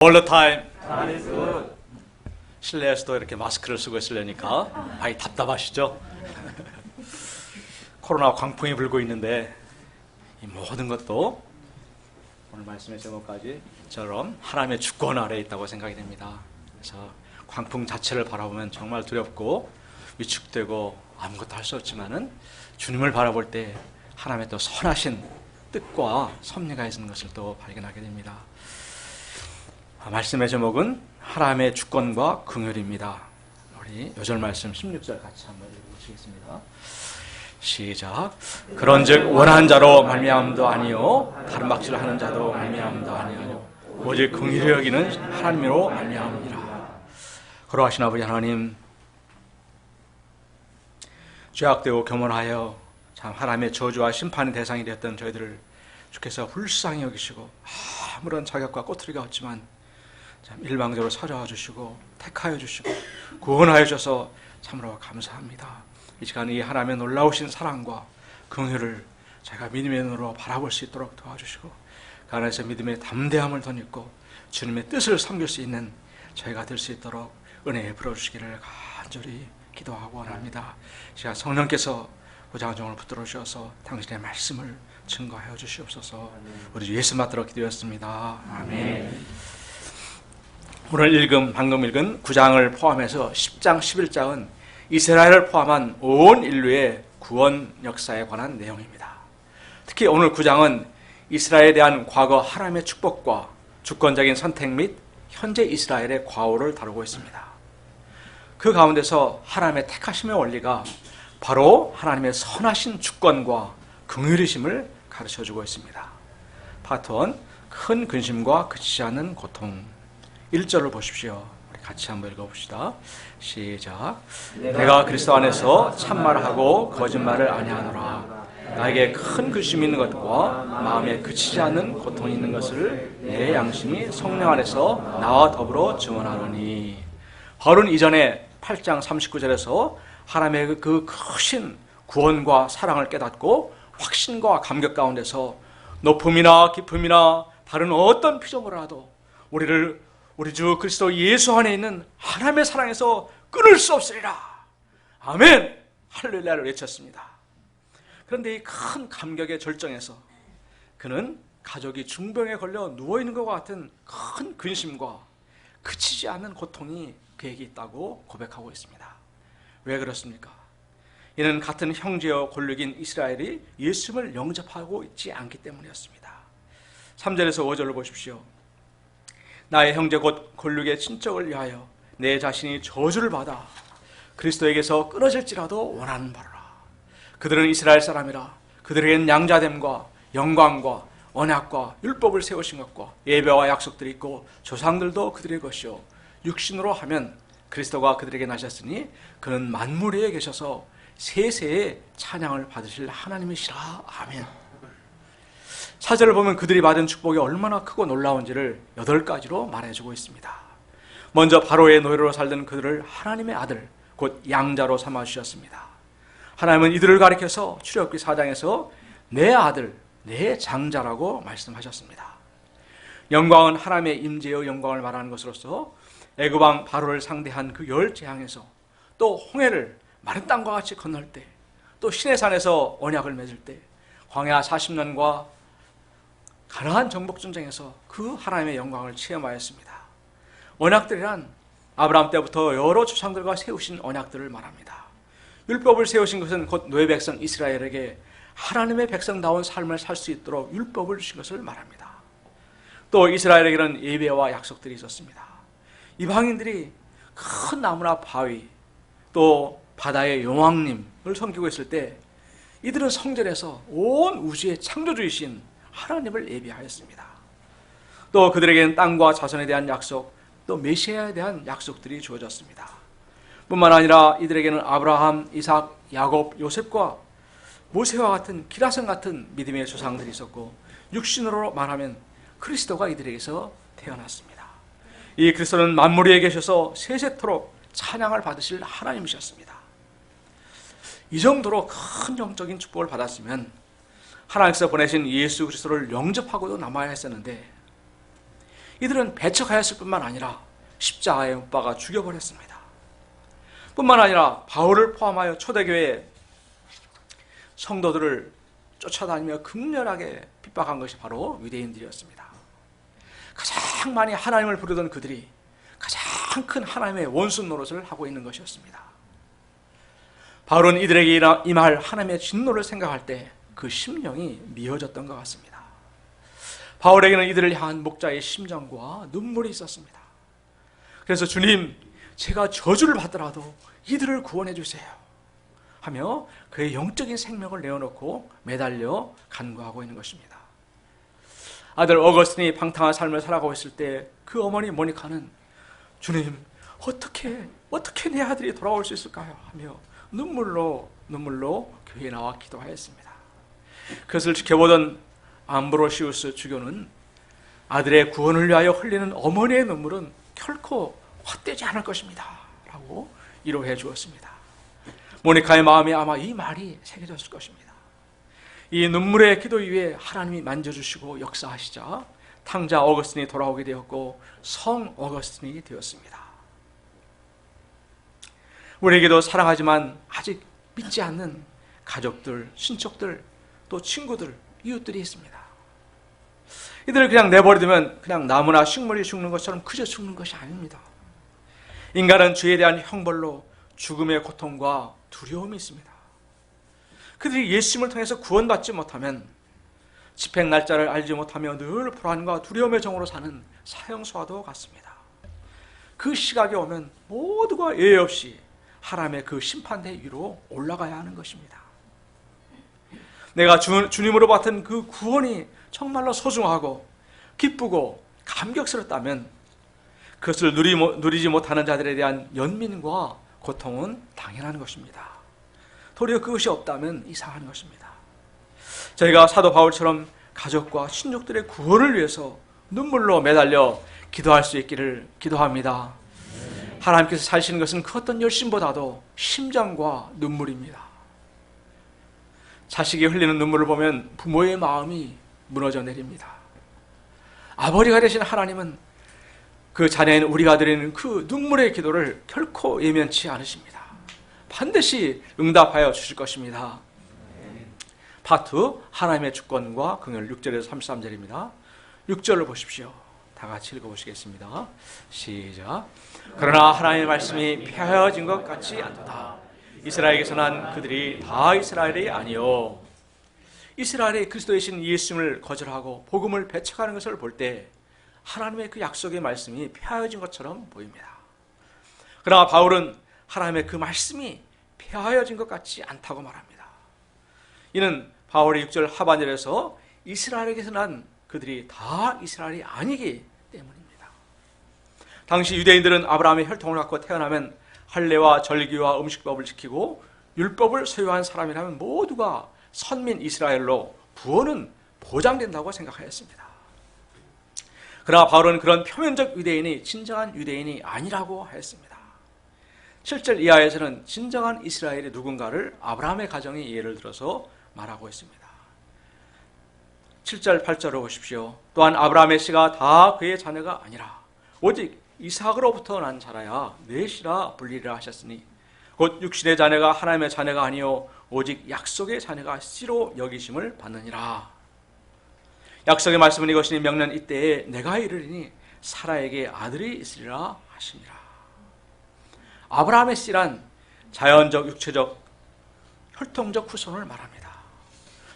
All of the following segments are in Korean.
All the time. 실내에서도 이렇게 마스크를 쓰고 있으려니까 많이 답답하시죠? 코로나 광풍이 불고 있는데 이 모든 것도 오늘 말씀의 제목까지처럼 하나님의 주권 아래에 있다고 생각이 됩니다. 그래서 광풍 자체를 바라보면 정말 두렵고 위축되고 아무것도 할 수 없지만은 주님을 바라볼 때 하나님의 또 선하신 뜻과 섭리가 있는 것을 또 발견하게 됩니다. 말씀의 제목은 하나님의 주권과 긍휼입니다. 우리 요절 말씀 16절 같이 한번 읽어보시겠습니다. 시작. 그런즉 원한 자로 말미암음도 아니요 다른 박질을 하는 자도 말미암음도 아니요 오직 긍휼히 여기는 하나님으로 말미암으니라. 거룩하신 아버지 하나님, 죄악되고 교만하여 참 하나님의 저주와 심판의 대상이 되었던 저희들을 주께서 불쌍히 여기시고 아무런 자격과 꼬투리가 없지만 참 일방적으로 찾아와 주시고 택하여 주시고 구원하여 주셔서 참으로 감사합니다. 이 시간 이 하나님의 놀라우신 사랑과 긍휼을 제가 믿음의 눈으로 바라볼 수 있도록 도와주시고 그 안에서 믿음의 담대함을 덧입고 주님의 뜻을 섬길 수 있는 저희가 될 수 있도록 은혜에 불어주시기를 간절히 기도하고 원합니다. 이 시간 성령께서 고장정을 붙들어 주셔서 당신의 말씀을 증거하여 주시옵소서. 우리 주 예수 받들어 기도했습니다. 아멘. 오늘 방금 읽은 9장을 포함해서 10장, 11장은 이스라엘을 포함한 온 인류의 구원 역사에 관한 내용입니다. 특히 오늘 9장은 이스라엘에 대한 과거 하나님의 축복과 주권적인 선택 및 현재 이스라엘의 과오를 다루고 있습니다. 그 가운데서 하나님의 택하심의 원리가 바로 하나님의 선하신 주권과 긍휼이심을 가르쳐주고 있습니다. 파트 1, 큰 근심과 그치지 않는 고통. 1절을 보십시오. 우리 같이 한번 읽어봅시다. 시작. 내가 그리스도 안에서 참말을 하고 거짓말을 아니하노라. 나에게 큰 근심이 있는 것과 마음에 그치지 않는 고통이 있는 것을 내 양심이 성령 안에서 나와 더불어 증언하노니. 바울은 이전에 8장 39절에서 하나님의 그 크신 구원과 사랑을 깨닫고 확신과 감격 가운데서 높음이나 깊음이나 다른 어떤 피조물이라도 우리 주 그리스도 예수 안에 있는 하나님의 사랑에서 끊을 수 없으리라. 아멘! 할렐루야를 외쳤습니다. 그런데 이 큰 감격의 절정에서 그는 가족이 중병에 걸려 누워있는 것과 같은 큰 근심과 그치지 않는 고통이 그에게 있다고 고백하고 있습니다. 왜 그렇습니까? 이는 같은 형제여 골육인 이스라엘이 예수님을 영접하고 있지 않기 때문이었습니다. 3절에서 5절을 보십시오. 나의 형제 곧 골육의 친척을 위하여 내 자신이 저주를 받아 그리스도에게서 끊어질지라도 원하는 바로라. 그들은 이스라엘 사람이라. 그들에게는 양자됨과 영광과 언약과 율법을 세우신 것과 예배와 약속들이 있고 조상들도 그들의 것이요 육신으로 하면 그리스도가 그들에게 나셨으니 그는 만물 위에 계셔서 세세의 찬양을 받으실 하나님이시라. 아멘. 4절을 보면 그들이 받은 축복이 얼마나 크고 놀라운지를 8가지로 말해주고 있습니다. 먼저 바로의 노예로 살던 그들을 하나님의 아들 곧 양자로 삼아주셨습니다. 하나님은 이들을 가리켜서 출애굽기 4장에서 내 아들 내 장자라고 말씀하셨습니다. 영광은 하나님의 임재의 영광을 말하는 것으로서 애굽왕 바로를 상대한 그 열 재앙에서 또 홍해를 마른 땅과 같이 건널 때 또 시내산에서 언약을 맺을 때 광야 40년과 가나안 정복 전쟁에서 그 하나님의 영광을 체험하였습니다. 언약들이란 아브라함 때부터 여러 조상들과 세우신 언약들을 말합니다. 율법을 세우신 것은 곧 노예 백성 이스라엘에게 하나님의 백성다운 삶을 살 수 있도록 율법을 주신 것을 말합니다. 또 이스라엘에게는 예배와 약속들이 있었습니다. 이방인들이 큰 나무나 바위 또 바다의 여왕님을 섬기고 있을 때 이들은 성전에서 온 우주의 창조주이신 하나님을 예배하였습니다. 또 그들에게는 땅과 자손에 대한 약속 또 메시아에 대한 약속들이 주어졌습니다. 뿐만 아니라 이들에게는 아브라함, 이삭, 야곱, 요셉과 모세와 같은 기라성 같은 믿음의 조상들이 있었고 육신으로 말하면 그리스도가 이들에게서 태어났습니다. 이 그리스도는 만물 위에 계셔서 세세토록 찬양을 받으실 하나님이셨습니다. 이 정도로 큰 영적인 축복을 받았으면 하나님께서 보내신 예수 그리스도를 영접하고도 남아야 했었는데 이들은 배척하였을 뿐만 아니라 십자가에 못 박아 죽여버렸습니다. 뿐만 아니라 바울을 포함하여 초대교회 성도들을 쫓아다니며 극렬하게 핍박한 것이 바로 유대인들이었습니다. 가장 많이 하나님을 부르던 그들이 가장 큰 하나님의 원수 노릇을 하고 있는 것이었습니다. 바울은 이들에게 임할 하나님의 진노를 생각할 때 그 심령이 미어졌던 것 같습니다. 바울에게는 이들을 향한 목자의 심정과 눈물이 있었습니다. 그래서 주님, 제가 저주를 받더라도 이들을 구원해 주세요 하며 그의 영적인 생명을 내어놓고 매달려 간구하고 있는 것입니다. 아들 어거스틴이 방탕한 삶을 살아가고 있을 때 그 어머니 모니카는 주님, 어떻게 내 아들이 돌아올 수 있을까요? 하며 눈물로 교회에 나와 기도하였습니다. 그것을 지켜보던 암브로시우스 주교는 아들의 구원을 위하여 흘리는 어머니의 눈물은 결코 헛되지 않을 것입니다 라고 위로해 주었습니다. 모니카의 마음에 아마 이 말이 새겨졌을 것입니다. 이 눈물의 기도 위에 하나님이 만져주시고 역사하시자 탕자 어거스틴이 돌아오게 되었고 성 어거스틴이 되었습니다. 우리에게도 사랑하지만 아직 믿지 않는 가족들, 친척들, 또 친구들, 이웃들이 있습니다. 이들을 그냥 내버려두면 그냥 나무나 식물이 죽는 것처럼 그저 죽는 것이 아닙니다. 인간은 죄에 대한 형벌로 죽음의 고통과 두려움이 있습니다. 그들이 예수님을 통해서 구원받지 못하면 집행 날짜를 알지 못하며 늘 불안과 두려움의 정으로 사는 사형수와도 같습니다. 그 시각이 오면 모두가 예외 없이 하나님의 그 심판대 위로 올라가야 하는 것입니다. 내가 주님으로 받은 그 구원이 정말로 소중하고 기쁘고 감격스럽다면 그것을 누리지 못하는 자들에 대한 연민과 고통은 당연한 것입니다. 도리어 그것이 없다면 이상한 것입니다. 저희가 사도 바울처럼 가족과 친족들의 구원을 위해서 눈물로 매달려 기도할 수 있기를 기도합니다. 하나님께서 사시는 것은 그 어떤 열심보다도 심장과 눈물입니다. 자식이 흘리는 눈물을 보면 부모의 마음이 무너져 내립니다. 아버지가 되신 하나님은 그 자녀인 우리가 드리는 그 눈물의 기도를 결코 예면치 않으십니다. 반드시 응답하여 주실 것입니다. 파트 하나님의 주권과 긍휼 6절에서 33절입니다. 6절을 보십시오. 다 같이 읽어보시겠습니다. 시작. 그러나 하나님의 말씀이 폐하여진 것 같지 않도다. 이스라엘에게서 난 그들이 다 이스라엘이 아니요. 이스라엘이 그리스도이신 예수님을 거절하고 복음을 배척하는 것을 볼 때 하나님의 그 약속의 말씀이 폐하여진 것처럼 보입니다. 그러나 바울은 하나님의 그 말씀이 폐하여진 것 같지 않다고 말합니다. 이는 바울의 6절 하반절에서 이스라엘에게서 난 그들이 다 이스라엘이 아니기 때문입니다. 당시 유대인들은 아브라함의 혈통을 갖고 태어나면 할례와 절기와 음식법을 지키고 율법을 소유한 사람이라면 모두가 선민 이스라엘로 구원은 보장된다고 생각하였습니다. 그러나 바울은 그런 표면적 유대인이 진정한 유대인이 아니라고 하였습니다. 7절 이하에서는 진정한 이스라엘이 누군가를 아브라함의 가정이 예를 들어서 말하고 있습니다. 7절 8절을 보십시오. 또한 아브라함의 씨가 다 그의 자녀가 아니라 오직 이삭으로부터 난 자라야 내 씨라 불리리라 하셨으니 곧 육신의 자녀가 하나님의 자녀가 아니요 오직 약속의 자녀가 씨로 여기심을 받느니라. 약속의 말씀은 이것이니 명년 이때에 내가 이르리니 사라에게 아들이 있으리라 하시니라. 아브라함의 씨란 자연적, 육체적, 혈통적 후손을 말합니다.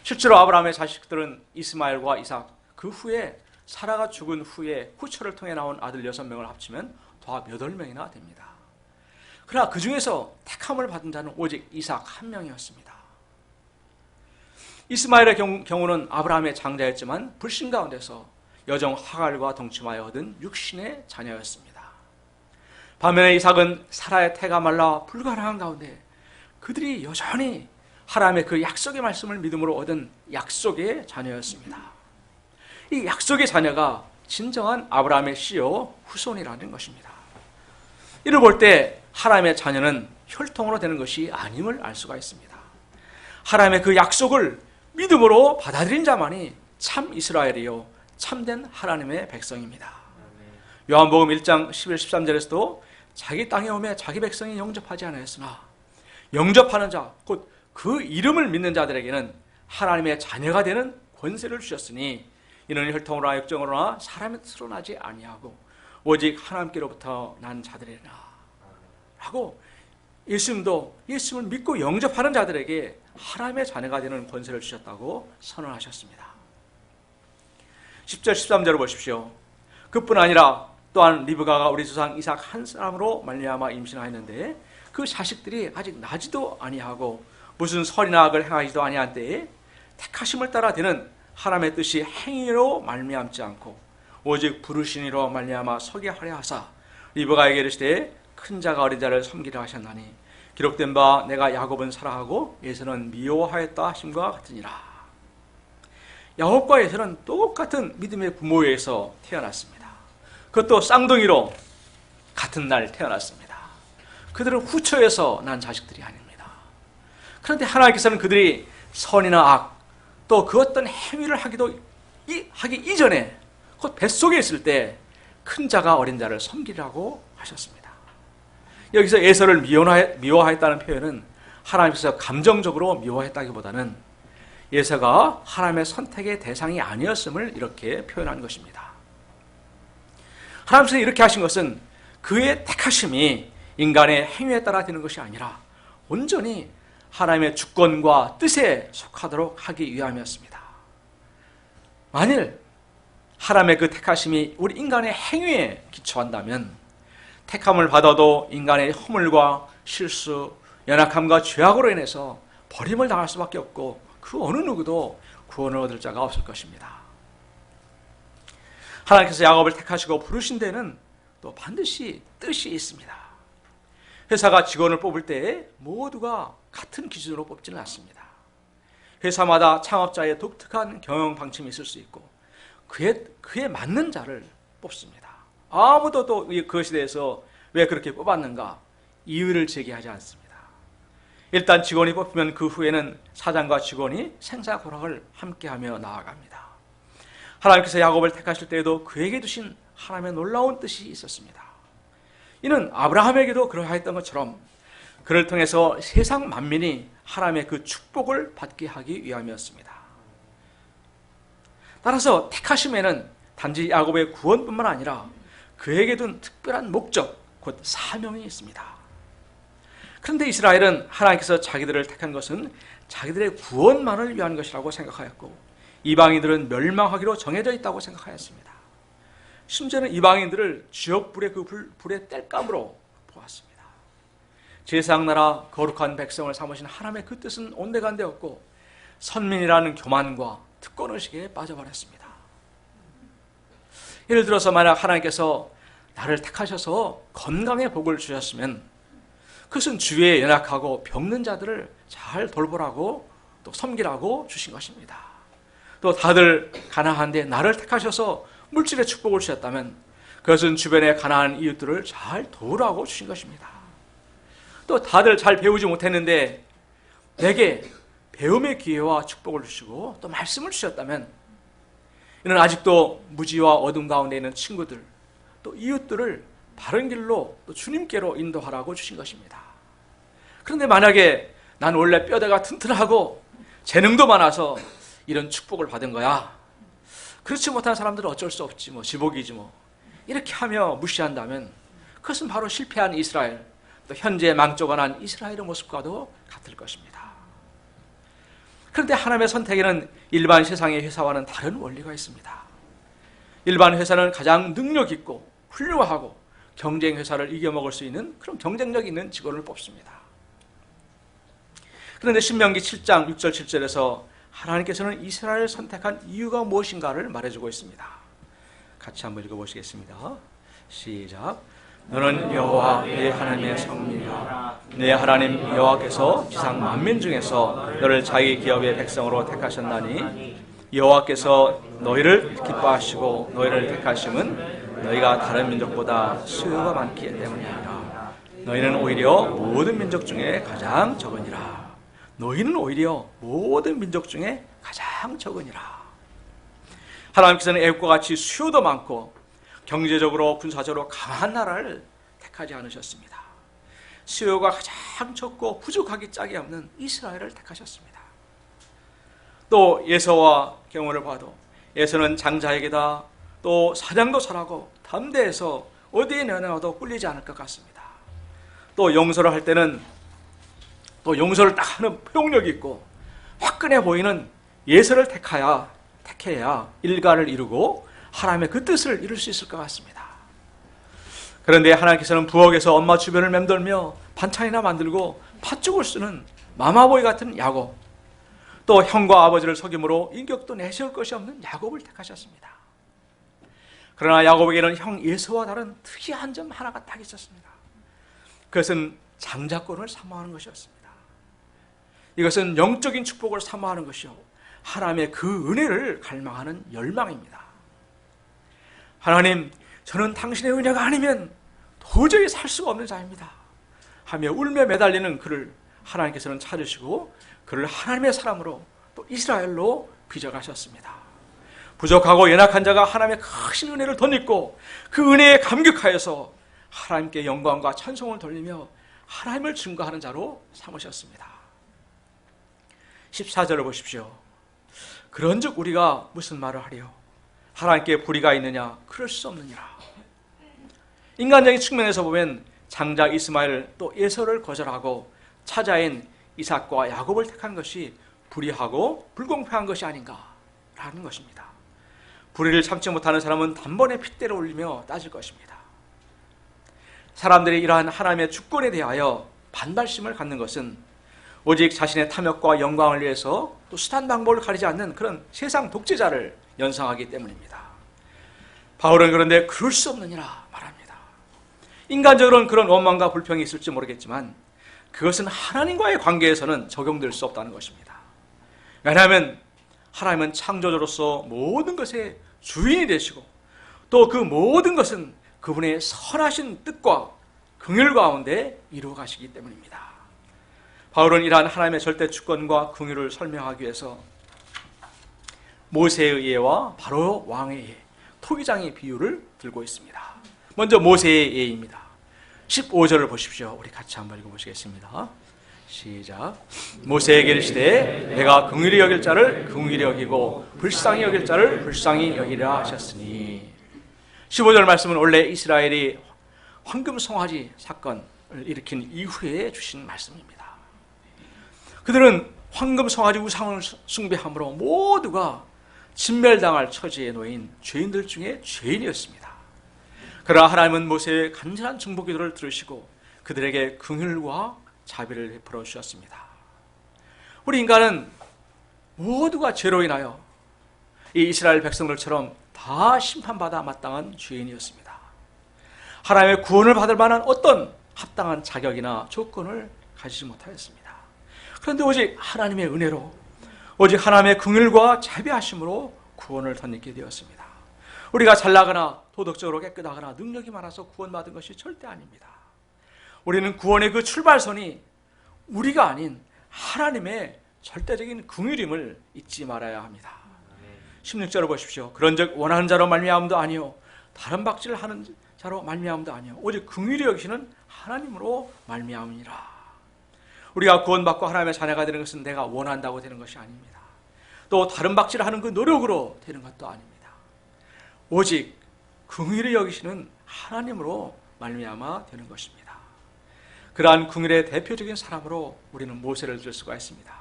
실제로 아브라함의 자식들은 이스마엘과 이삭, 그 후에 사라가 죽은 후에 후처를 통해 나온 아들 6명을 합치면 더 8명이나 됩니다. 그러나 그 중에서 택함을 받은 자는 오직 이삭 한 명이었습니다. 이스마엘의 경우는 아브라함의 장자였지만 불신 가운데서 여종 하갈과 동침하여 얻은 육신의 자녀였습니다. 반면에 이삭은 사라의 태가 말라 불가능한 가운데 그들이 여전히 하나님의 그 약속의 말씀을 믿음으로 얻은 약속의 자녀였습니다. 이 약속의 자녀가 진정한 아브라함의 씨요 후손이라는 것입니다. 이를 볼 때 하나님의 자녀는 혈통으로 되는 것이 아님을 알 수가 있습니다. 하나님의 그 약속을 믿음으로 받아들인 자만이 참 이스라엘이요 참된 하나님의 백성입니다. 요한복음 1장 11, 13절에서도 자기 땅에 오매 자기 백성이 영접하지 않았으나 영접하는 자, 곧 그 이름을 믿는 자들에게는 하나님의 자녀가 되는 권세를 주셨으니 이는 혈통으로나 육정으로나 사람의 뜻으로 나지 아니하고 오직 하나님께로부터 난 자들이라 라고 예수님을 믿고 영접하는 자들에게 하나님의 자녀가 되는 권세를 주셨다고 선언하셨습니다. 10절 13절을 보십시오. 그뿐 아니라 또한 리브가가 우리 조상 이삭 한 사람으로 말미암아 임신하였는데 그 자식들이 아직 나지도 아니하고 무슨 선이나 악을 행하지도 아니한 때에 택하심을 따라 되는 하나님의 뜻이 행위로 말미암지 않고 오직 부르시니로 말미암아 서게 하려 하사 리브가에게 이르시되 큰 자가 어린 자를 섬기려 하셨나니 기록된 바 내가 야곱은 사랑하고 에서는 미워하였다 하심과 같으니라. 야곱과 에서는 똑같은 믿음의 부모에서 태어났습니다. 그것도 쌍둥이로 같은 날 태어났습니다. 그들은 후처에서 난 자식들이 아닙니다. 그런데 하나님께서는 그들이 선이나 악, 또 그 어떤 행위를 하기 이전에 곧 뱃속에 있을 때 큰 자가 어린 자를 섬기라고 하셨습니다. 여기서 에서를 미워하였다는 표현은 하나님께서 감정적으로 미워했다기보다는 에서가 하나님의 선택의 대상이 아니었음을 이렇게 표현한 것입니다. 하나님께서 이렇게 하신 것은 그의 택하심이 인간의 행위에 따라 되는 것이 아니라 온전히 하나님의 주권과 뜻에 속하도록 하기 위함이었습니다. 만일 하나님의 그 택하심이 우리 인간의 행위에 기초한다면 택함을 받아도 인간의 허물과 실수, 연약함과 죄악으로 인해서 버림을 당할 수밖에 없고 그 어느 누구도 구원을 얻을 자가 없을 것입니다. 하나님께서 야곱을 택하시고 부르신 데는 또 반드시 뜻이 있습니다. 회사가 직원을 뽑을 때 모두가 같은 기준으로 뽑지는 않습니다. 회사마다 창업자의 독특한 경영 방침이 있을 수 있고 그에 맞는 자를 뽑습니다. 아무도 또 그것에 대해서 왜 그렇게 뽑았는가 이유를 제기하지 않습니다. 일단 직원이 뽑히면 그 후에는 사장과 직원이 생사고락을 함께하며 나아갑니다. 하나님께서 야곱을 택하실 때에도 그에게 두신 하나님의 놀라운 뜻이 있었습니다. 이는 아브라함에게도 그러하였던 것처럼 그를 통해서 세상 만민이 하나님의 그 축복을 받게 하기 위함이었습니다. 따라서 택하심에는 단지 야곱의 구원뿐만 아니라 그에게 둔 특별한 목적, 곧 사명이 있습니다. 그런데 이스라엘은 하나님께서 자기들을 택한 것은 자기들의 구원만을 위한 것이라고 생각하였고 이방인들은 멸망하기로 정해져 있다고 생각하였습니다. 심지어는 이방인들을 지옥불의 그 불의 땔감으로 보았습니다. 제사장나라 거룩한 백성을 삼으신 하나님의 그 뜻은 온데간데 없고 선민이라는 교만과 특권의식에 빠져버렸습니다. 예를 들어서 만약 하나님께서 나를 택하셔서 건강의 복을 주셨으면 그것은 주위에 연약하고 병든 자들을 잘 돌보라고 또 섬기라고 주신 것입니다. 또 다들 가난한데 나를 택하셔서 물질의 축복을 주셨다면 그것은 주변에 가난한 이웃들을 잘 도우라고 주신 것입니다. 또 다들 잘 배우지 못했는데 내게 배움의 기회와 축복을 주시고 또 말씀을 주셨다면 이는 아직도 무지와 어둠 가운데 있는 친구들 또 이웃들을 바른 길로 또 주님께로 인도하라고 주신 것입니다. 그런데 만약에 난 원래 뼈대가 튼튼하고 재능도 많아서 이런 축복을 받은 거야. 그렇지 못한 사람들은 어쩔 수 없지 지복이지 이렇게 하며 무시한다면 그것은 바로 실패한 이스라엘 또 현재 망조가 이스라엘의 모습과도 같을 것입니다. 그런데 하나님의 선택에는 일반 세상의 회사와는 다른 원리가 있습니다. 일반 회사는 가장 능력 있고 훌륭하고 경쟁 회사를 이겨먹을 수 있는 그런 경쟁력 있는 직원을 뽑습니다. 그런데 신명기 7장 6절 7절에서 하나님께서는 이스라엘을 선택한 이유가 무엇인가를 말해주고 있습니다. 같이 한번 읽어보시겠습니다. 시작. 너는 여호와 내 하나님의 성민이라. 내 하나님 여호와께서 지상 만민 중에서 너를 자기 기업의 백성으로 택하셨나니 여호와께서 너희를 기뻐하시고 너희를 택하심은 너희가 다른 민족보다 수요가 많기 때문이라. 너희는 오히려 모든 민족 중에 가장 적으니라. 너희는 오히려 모든 민족 중에 가장 적으니라. 하나님께서는 애굽과 같이 수요도 많고 경제적으로 군사적으로 강한 나라를 택하지 않으셨습니다. 수요가 가장 적고 부족하기 짝이 없는 이스라엘을 택하셨습니다. 또 예서와 경우를 봐도 예서는 장자에게다 또 사냥도 잘하고 담대해서 어디에 내놔도 꿀리지 않을 것 같습니다. 또 용서를 할 때는 또 용서를 딱 하는 포용력이 있고 화끈해 보이는 예서를 택해야 일가를 이루고 하나님의 그 뜻을 이룰 수 있을 것 같습니다. 그런데 하나님께서는 부엌에서 엄마 주변을 맴돌며 반찬이나 만들고 팥죽을 쓰는 마마보이 같은 야곱, 또 형과 아버지를 속임으로 인격도 내세울 것이 없는 야곱을 택하셨습니다. 그러나 야곱에게는 형 예서와 다른 특이한 점 하나가 딱 있었습니다. 그것은 장자권을 사모하는 것이었습니다. 이것은 영적인 축복을 사모하는 것이요, 하나님의 그 은혜를 갈망하는 열망입니다. 하나님, 저는 당신의 은혜가 아니면 도저히 살 수가 없는 자입니다 하며 울며 매달리는 그를 하나님께서는 찾으시고 그를 하나님의 사람으로 또 이스라엘로 빚어가셨습니다. 부족하고 연약한 자가 하나님의 크신 은혜를 덧입고 그 은혜에 감격하여서 하나님께 영광과 찬송을 돌리며 하나님을 증거하는 자로 삼으셨습니다. 14절을 보십시오. 그런즉 우리가 무슨 말을 하리요? 하나님께 불의가 있느냐? 그럴 수 없느니라. 인간적인 측면에서 보면 장자 이스마엘 또 예서를 거절하고 차자인 이삭과 야곱을 택한 것이 불의하고 불공평한 것이 아닌가라는 것입니다. 불의를 참지 못하는 사람은 단번에 핏대를 올리며 따질 것입니다. 사람들이 이러한 하나님의 주권에 대하여 반발심을 갖는 것은 오직 자신의 탐욕과 영광을 위해서 또 수단 방법을 가리지 않는 그런 세상 독재자를 연상하기 때문입니다. 바울은 그런데 그럴 수 없느니라 말합니다. 인간적으로는 그런 원망과 불평이 있을지 모르겠지만 그것은 하나님과의 관계에서는 적용될 수 없다는 것입니다. 왜냐하면 하나님은 창조주로서 모든 것의 주인이 되시고 또 그 모든 것은 그분의 선하신 뜻과 긍휼 가운데 이루어 가시기 때문입니다. 바울은 이러한 하나님의 절대 주권과 긍휼을 설명하기 위해서 모세의 예와 바로 왕의 예, 토기장의 비유를 들고 있습니다. 먼저 모세의 예입니다. 15절을 보십시오. 우리 같이 한번 읽어보시겠습니다. 시작. 모세에게 이르시되 내가 긍휼히 여길 자를 긍휼히 여기고 불쌍히 여길 자를 불쌍히 여기라 하셨으니. 15절 말씀은 원래 이스라엘이 황금 송아지 사건을 일으킨 이후에 주신 말씀입니다. 그들은 황금 송아지 우상을 숭배함으로 모두가 진멸당할 처지에 놓인 죄인들 중에 죄인이었습니다. 그러나 하나님은 모세의 간절한 중보 기도를 들으시고 그들에게 긍휼과 자비를 베풀어 주셨습니다. 우리 인간은 모두가 죄로 인하여 이 이스라엘 백성들처럼 다 심판받아 마땅한 죄인이었습니다. 하나님의 구원을 받을 만한 어떤 합당한 자격이나 조건을 가지지 못하였습니다. 그런데 오직 하나님의 은혜로, 오직 하나님의 긍휼과 자비하심으로 구원을 덧입게 되었습니다. 우리가 잘나거나 도덕적으로 깨끗하거나 능력이 많아서 구원받은 것이 절대 아닙니다. 우리는 구원의 그 출발선이 우리가 아닌 하나님의 절대적인 긍휼임을 잊지 말아야 합니다. 16절을 보십시오. 그런즉 원하는 자로 말미암음도 아니요 다른 박질을 하는 자로 말미암음도 아니요 오직 긍휼히 여기시는 하나님으로 말미암으니라. 우리가 구원받고 하나님의 자녀가 되는 것은 내가 원한다고 되는 것이 아닙니다. 또 다른 박질을 하는 그 노력으로 되는 것도 아닙니다. 오직 긍휼히 여기시는 하나님으로 말미암아 되는 것입니다. 그러한 긍휼의 대표적인 사람으로 우리는 모세를 들 수가 있습니다.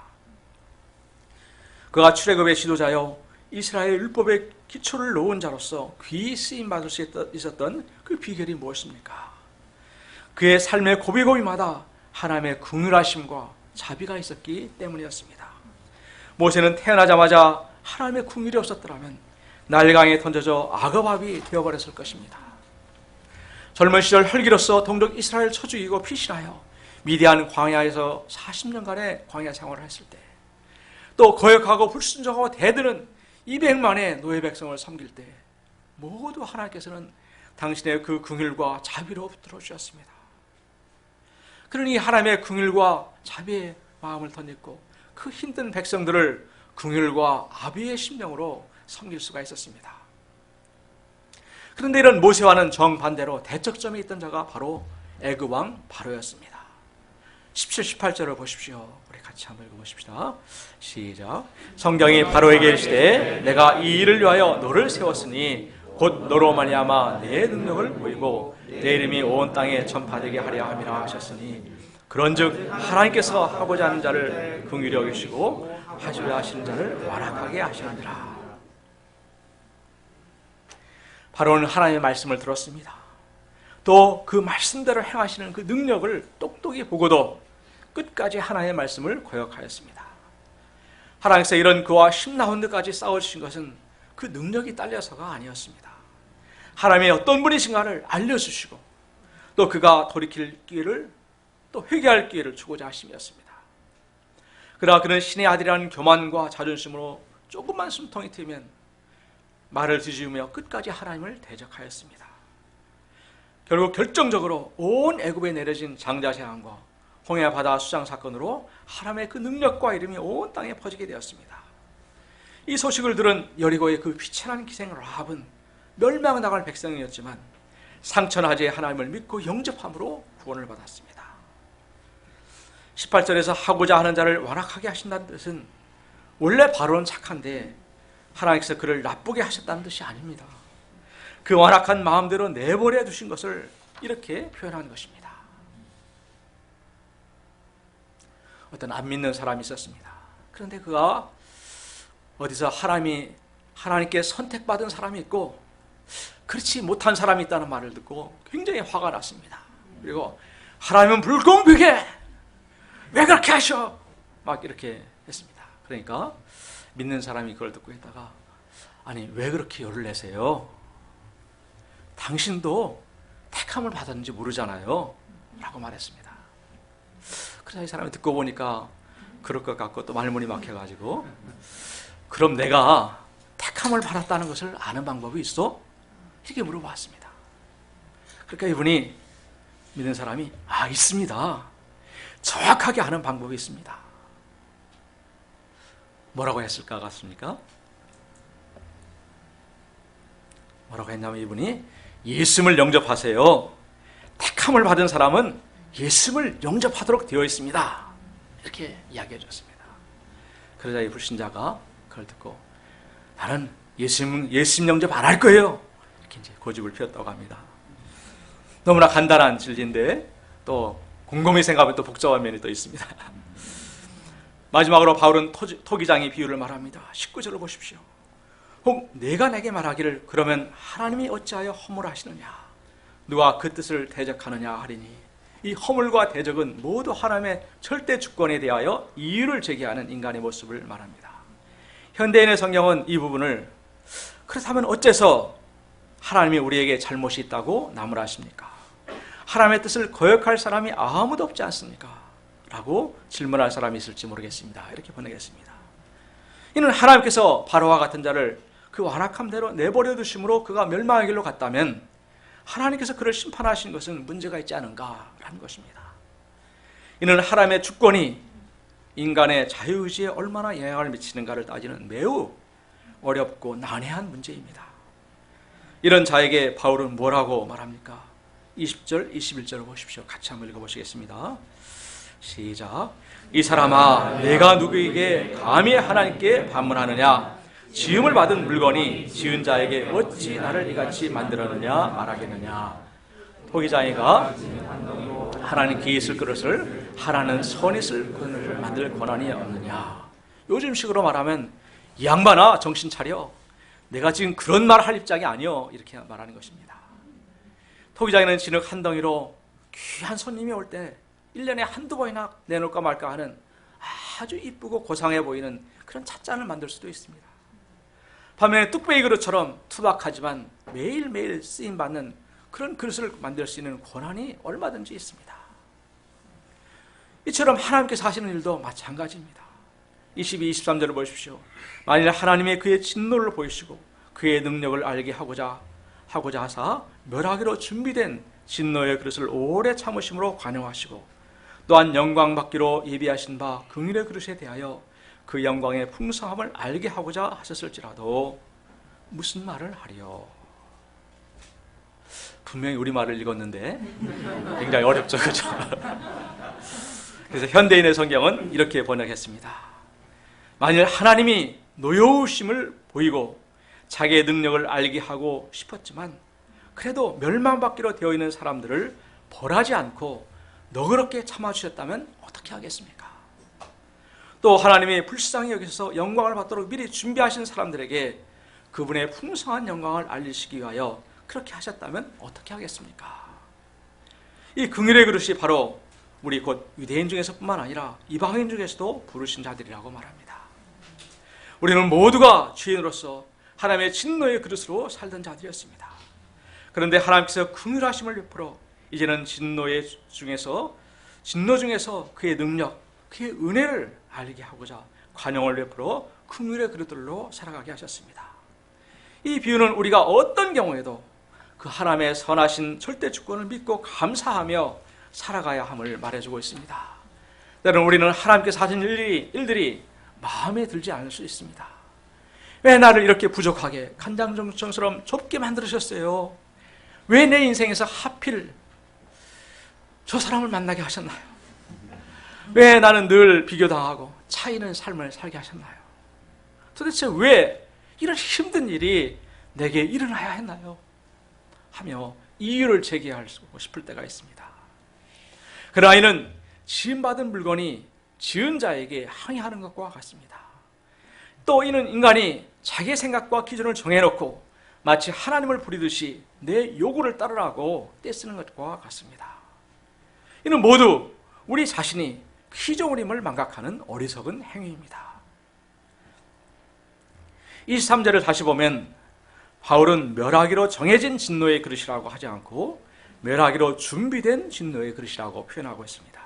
그가 출애굽의 지도자요 이스라엘 율법의 기초를 놓은 자로서 귀히 쓰임받을 수 있었던 그 비결이 무엇입니까? 그의 삶의 고비고비마다 하나님의 긍휼하심과 자비가 있었기 때문이었습니다. 모세는 태어나자마자 하나님의 긍휼이 없었더라면 날강에 던져져 악어밥이 되어버렸을 것입니다. 젊은 시절 혈기로서 동족 이스라엘 처죽이고 피신하여 미디안 광야에서 40년간의 광야 생활을 했을 때, 또 거역하고 불순종하고 대드는 200만의 노예 백성을 섬길 때 모두 하나님께서는 당신의 그 긍휼과 자비로 붙들어 주셨습니다. 그러니 하나님의 긍휼과 자비의 마음을 덧입고 그 힘든 백성들을 긍휼과 아비의 심령으로 섬길 수가 있었습니다. 그런데 이런 모세와는 정반대로 대척점에 있던 자가 바로 애굽 왕 바로였습니다. 17, 18절을 보십시오. 우리 같이 한번 읽어보십시다. 시작. 성경이 바로에게 이르시되 내가 이 일을 위하여 너를 세웠으니 곧 너로 말미암아 내 능력을 보이고 내 이름이 온 땅에 전파되게 하려 함이라 하셨으니 그런즉 하나님께서 하고자 하는 자를 긍휼히 여기시고 하시려 하시는 자를 완악하게 하시느니라. 바로는 하나님의 말씀을 들었습니다. 또 그 말씀대로 행하시는 그 능력을 똑똑히 보고도 끝까지 하나님의 말씀을 거역하였습니다. 하나님께서 이런 그와 10라운드까지 싸워주신 것은 그 능력이 딸려서가 아니었습니다. 하나님의 어떤 분이신가를 알려주시고 또 그가 돌이킬 기회를 또 회개할 기회를 주고자 하심이었습니다. 그러나 그는 신의 아들이라는 교만과 자존심으로 조금만 숨통이 트이면 말을 뒤집으며 끝까지 하나님을 대적하였습니다. 결국 결정적으로 온 애굽에 내려진 장자재앙과 홍해 바다 수장 사건으로 하나님의 그 능력과 이름이 온 땅에 퍼지게 되었습니다. 이 소식을 들은 여리고의 그 귀천한 기생 라합은 멸망당할 백성이었지만 상천하지의 하나님을 믿고 영접함으로 구원을 받았습니다. 18절에서 하고자 하는 자를 완악하게 하신다는 뜻은 원래 바로는 착한데 하나님께서 그를 나쁘게 하셨다는 뜻이 아닙니다. 그 완악한 마음대로 내버려 두신 것을 이렇게 표현한 것입니다. 어떤 안 믿는 사람이 있었습니다. 그런데 그가 어디서 하나님께 선택받은 사람이 있고 그렇지 못한 사람이 있다는 말을 듣고 굉장히 화가 났습니다. 그리고 하나님은 불공평해! 왜 그렇게 하셔? 막 이렇게 했습니다. 그러니까 믿는 사람이 그걸 듣고 있다가 아니 왜 그렇게 열을 내세요? 당신도 택함을 받았는지 모르잖아요 라고 말했습니다. 그래서 이 사람이 듣고 보니까 그럴 것 같고 또 말문이 막혀가지고 그럼 내가 택함을 받았다는 것을 아는 방법이 있어? 이렇게 물어봤습니다. 그러니까 이분이 믿는 사람이 있습니다. 정확하게 아는 방법이 있습니다. 뭐라고 했을까 같습니까? 뭐라고 했냐면 이분이 예수님을 영접하세요. 택함을 받은 사람은 예수님을 영접하도록 되어 있습니다. 이렇게 이야기해 줬습니다. 그러자 이 불신자가 그걸 듣고 나는 예수님 영접 안 할 거예요. 이렇게 이제 고집을 피웠다고 합니다. 너무나 간단한 진리인데 또 곰곰이 생각하면 또 복잡한 면이 또 있습니다. 마지막으로 바울은 토기장의 비유를 말합니다. 19절을 보십시오. 혹 내가 내게 말하기를 그러면 하나님이 어찌하여 허물하시느냐 누가 그 뜻을 대적하느냐 하리니 이 허물과 대적은 모두 하나님의 절대 주권에 대하여 이유를 제기하는 인간의 모습을 말합니다. 현대인의 성경은 이 부분을 그렇다면 어째서 하나님이 우리에게 잘못이 있다고 나무라십니까? 하나님의 뜻을 거역할 사람이 아무도 없지 않습니까? 라고 질문할 사람이 있을지 모르겠습니다. 이렇게 번역했습니다. 이는 하나님께서 바로와 같은 자를 그 완악함대로 내버려 두심으로 그가 멸망의 길로 갔다면 하나님께서 그를 심판하신 것은 문제가 있지 않은가라는 것입니다. 이는 하나님의 주권이 인간의 자유의지에 얼마나 영향을 미치는가를 따지는 매우 어렵고 난해한 문제입니다. 이런 자에게 바울은 뭐라고 말합니까? 20절, 21절을 보십시오. 같이 한번 읽어보시겠습니다. 시작. 이 사람아 내가 누구에게 감히 하나님께 반문하느냐 지음을 받은 물건이 지은 자에게 어찌 나를 이같이 만들었느냐 말하겠느냐. 토기장이가 하나님께 있을 그릇을 하나는 선이 쓸 그릇을 만들 권한이 없느냐. 요즘식으로 말하면 이 양반아 정신 차려. 내가 지금 그런 말 할 입장이 아니여. 이렇게 말하는 것입니다. 토기장이는 진흙 한 덩이로 귀한 손님이 올 때 1년에 한두 번이나 내놓을까 말까 하는 아주 이쁘고 고상해 보이는 그런 찻잔을 만들 수도 있습니다. 반면에 뚝배기 그릇처럼 투박하지만 매일매일 쓰임받는 그런 그릇을 만들 수 있는 권한이 얼마든지 있습니다. 이처럼 하나님께서 하시는 일도 마찬가지입니다. 22, 23절을 보십시오. 만일 하나님의 그의 진노를 보이시고 그의 능력을 알게 하고자 하사 멸하기로 준비된 진노의 그릇을 오래 참으심으로 관용하시고 또한 영광 받기로 예비하신 바 긍휼의 그릇에 대하여 그 영광의 풍성함을 알게 하고자 하셨을지라도 무슨 말을 하리요. 분명히 우리말을 읽었는데 굉장히 어렵죠, 그죠? 그래서 현대인의 성경은 이렇게 번역했습니다. 만일 하나님이 노여우심을 보이고 자기의 능력을 알게 하고 싶었지만 그래도 멸망받기로 되어 있는 사람들을 벌하지 않고 너그럽게 참아주셨다면 어떻게 하겠습니까? 또 하나님이 불쌍히 여기서 영광을 받도록 미리 준비하신 사람들에게 그분의 풍성한 영광을 알리시기 위하여 그렇게 하셨다면 어떻게 하겠습니까? 이 긍휼의 그릇이 바로 우리 곧 유대인 중에서뿐만 아니라 이방인 중에서도 부르신 자들이라고 말합니다. 우리는 모두가 죄인으로서 하나님의 진노의 그릇으로 살던 자들이었습니다. 그런데 하나님께서 긍휼하심을 베풀어 이제는 진노 중에서 그의 능력, 그의 은혜를 알게 하고자 관용을 베풀어 긍휼의 그릇들로 살아가게 하셨습니다. 이 비유는 우리가 어떤 경우에도 그 하나님의 선하신 절대 주권을 믿고 감사하며 살아가야 함을 말해주고 있습니다. 때로는 우리는 하나님께서 하신 일들이 마음에 들지 않을 수 있습니다. 왜 나를 이렇게 부족하게 간장정처럼 좁게 만들으셨어요? 왜 내 인생에서 하필 저 사람을 만나게 하셨나요? 왜 나는 늘 비교당하고 차이는 삶을 살게 하셨나요? 도대체 왜 이런 힘든 일이 내게 일어나야 했나요? 하며 이유를 제기하고 싶을 때가 있습니다. 그러나 이는 지음받은 물건이 지은 자에게 항의하는 것과 같습니다. 또 이는 인간이 자기의 생각과 기준을 정해놓고 마치 하나님을 부리듯이 내 요구를 따르라고 떼쓰는 것과 같습니다. 이는 모두 우리 자신이 피조물임을 망각하는 어리석은 행위입니다. 23절을 다시 보면 바울은 멸하기로 정해진 진노의 그릇이라고 하지 않고 멸하기로 준비된 진노의 그릇이라고 표현하고 있습니다.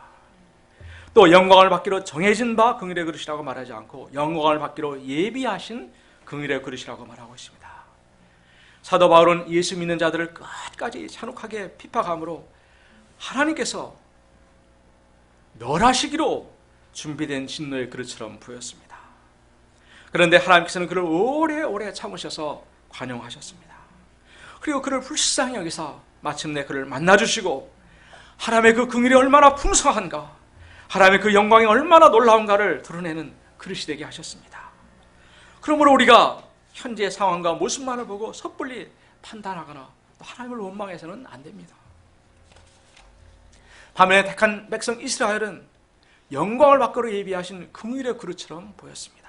또 영광을 받기로 정해진 바 긍휼의 그릇이라고 말하지 않고 영광을 받기로 예비하신 긍휼의 그릇이라고 말하고 있습니다. 사도 바울은 예수 믿는 자들을 끝까지 잔혹하게 핍박함으로 하나님께서 멸하시기로 준비된 진노의 그릇처럼 보였습니다. 그런데 하나님께서는 그를 오래오래 참으셔서 관용하셨습니다. 그리고 그를 불쌍히 여기사 마침내 그를 만나주시고 하나님의 그 긍휼이 얼마나 풍성한가, 하나님의 그 영광이 얼마나 놀라운가를 드러내는 그릇이 되게 하셨습니다. 그러므로 우리가 현재 상황과 모습만을 보고 섣불리 판단하거나 또 하나님을 원망해서는 안 됩니다. 반면에 택한 백성 이스라엘은 영광을 받기로 예비하신 긍휼의 그릇처럼 보였습니다.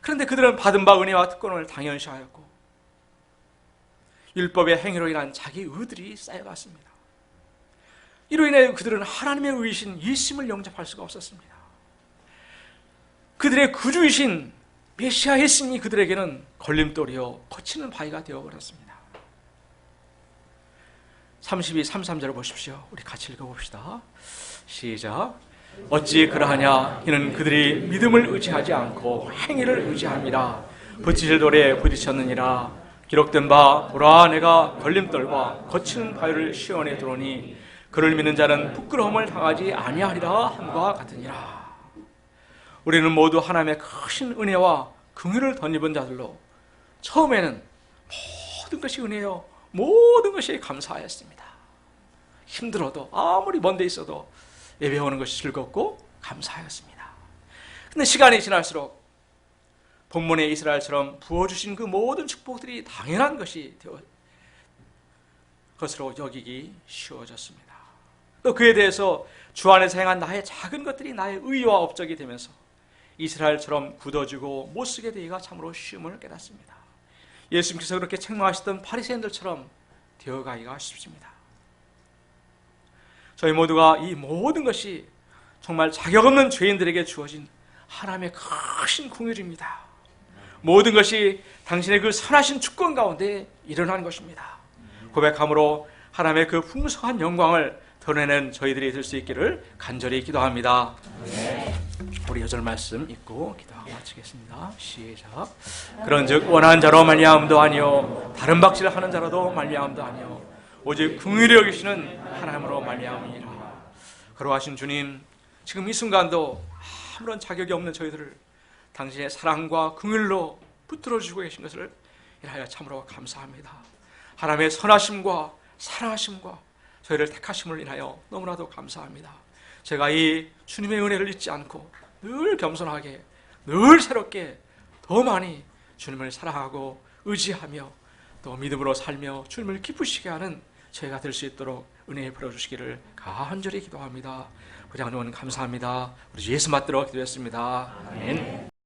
그런데 그들은 받은 바 은혜와 특권을 당연시하였고 율법의 행위로 인한 자기 의들이 쌓여갔습니다. 이로 인해 그들은 하나님의 의이신 예수님을 영접할 수가 없었습니다. 그들의 구주이신 메시아 예수님이 그들에게는 걸림돌이요 거치는 바위가 되어버렸습니다. 32, 33절을 보십시오. 우리 같이 읽어봅시다. 시작. 어찌 그러하냐? 이는 그들이 믿음을 의지하지 않고 행위를 의지함이라. 부치실 돌에 부딪혔느니라. 기록된 바 보라 내가 걸림돌과 거치는 바위를 시온에 두노니 그를 믿는 자는 부끄러움을 당하지 아니하리라 함과 같으니라. 우리는 모두 하나님의 크신 은혜와 긍휼을 덧입은 자들로 처음에는 모든 것이 은혜요 모든 것이 감사하였습니다. 힘들어도 아무리 먼 데 있어도 예배 오는 것이 즐겁고 감사하였습니다. 근데 시간이 지날수록 본문의 이스라엘처럼 부어주신 그 모든 축복들이 당연한 것으로 여기기 쉬워졌습니다. 또 그에 대해서 주 안에서 행한 나의 작은 것들이 나의 의와 업적이 되면서 이스라엘처럼 굳어지고 못쓰게 되기가 참으로 쉬움을 깨닫습니다. 예수님께서 그렇게 책망하셨던 바리새인들처럼 되어가기가 쉽습니다. 저희 모두가 이 모든 것이 정말 자격 없는 죄인들에게 주어진 하나님의 크신 긍휼입니다. 모든 것이 당신의 그 선하신 주권 가운데 일어난 것입니다. 고백함으로 하나님의 그 풍성한 영광을 드러내는 저희들이 될 수 있기를 간절히 기도합니다. 우리 여절 말씀 읽고 기도하고 마치겠습니다. 시작. 그런즉 원하는 자로 말미암음도 아니요 다른 박질하는 자로도 말미암음도 아니요 오직 긍휼히 여기시는 하나님으로 말미암으니라. 그러하신 주님, 지금 이 순간도 아무런 자격이 없는 저희들을 당신의 사랑과 긍휼로 붙들어 주고 계신 것을 인하여 참으로 감사합니다. 하나님의 선하심과 사랑하심과 저희를 택하심을 인하여 너무나도 감사합니다. 제가 이 주님의 은혜를 잊지 않고 늘 겸손하게, 늘 새롭게 더 많이 주님을 사랑하고 의지하며 또 믿음으로 살며 주님을 기쁘시게 하는 저희가 될 수 있도록 은혜에 풀어주시기를 간절히 기도합니다. 부장님은 감사합니다. 우리 예수 받들어 기도했습니다. 아멘.